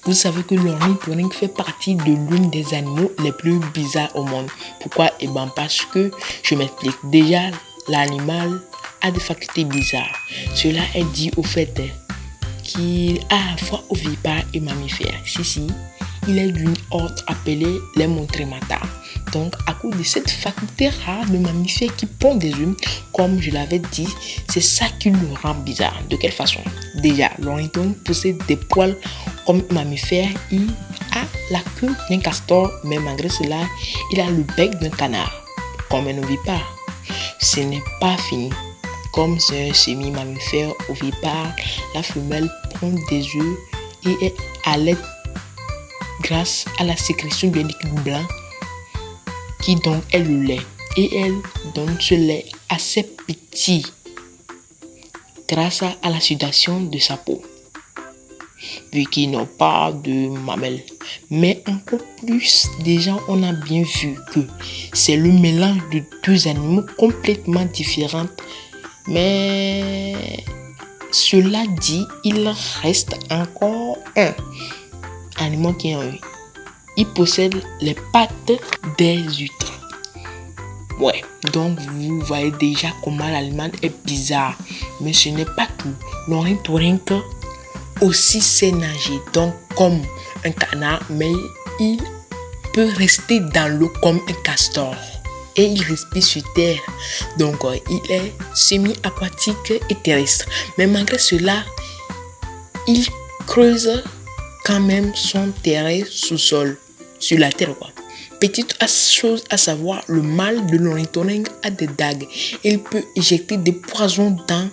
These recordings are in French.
Vous savez que l'ornithorynque fait partie de l'une des animaux les plus bizarres au monde. Pourquoi? Parce que, je m'explique. Déjà, l'animal a des facultés bizarres. Cela est dû au fait qu'il a à la fois ovipare et mammifère. Si, il est d'une ordre appelée les Montremata. Donc, à cause de cette faculté rare de mammifère qui pond des œufs, comme je l'avais dit, c'est ça qui le rend bizarre. De quelle façon? Déjà, l'ornithorynque possède des poils comme un mammifère. Il a la queue d'un castor, mais malgré cela, il a le bec d'un canard, comme un ovipare. Ce n'est pas fini. Comme c'est un semi-mammifère ovipare, la femelle pond des œufs et est à l'aide grâce à la sécrétion d'un liquide blanc qui donc est le lait. Et elle donne ce lait assez petit grâce à la sudation de sa peau, vu qu'ils n'ont pas de mamelles. Mais encore plus, déjà on a bien vu que c'est le mélange de deux animaux complètement différents. Mais cela dit, il reste encore un animal qui est un. Il possède les pattes des huîtres. Ouais, donc vous voyez déjà comment l'animal est bizarre. Mais ce n'est pas tout. L'ornithorynque aussi sait nager, donc comme un canard, mais il peut rester dans l'eau comme un castor. Et il respire sur terre. Donc il est semi-aquatique et terrestre. Mais malgré cela, il creuse quand même son terrain sous-sol, sur la terre quoi. Petite chose à savoir, le mâle de l'ornithorynque a des dagues. Il peut éjecter des poisons dans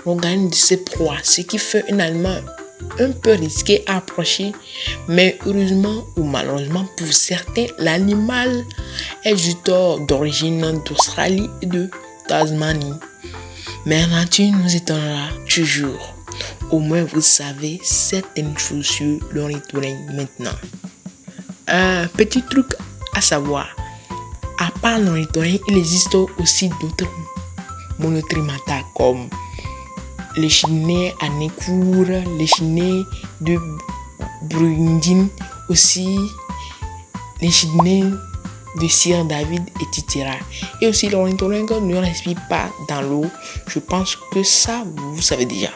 l'organisme de ses proies, ce qui fait un animal un peu risqué à approcher. Mais heureusement ou malheureusement pour certains, l'animal est juste d'origine d'Australie et de Tasmanie. Mais la nature nous étonnera toujours. Au moins vous savez certaines choses sur l'ornithorynque maintenant. Un petit truc à savoir, à part l'ornithorynque, il existe aussi d'autres monotremata comme les chenets à nez court, les chenets de Brundin, aussi les chenets de Sir David, etc. Et aussi l'ornithorynque ne respire pas dans l'eau. Je pense que ça, vous savez déjà.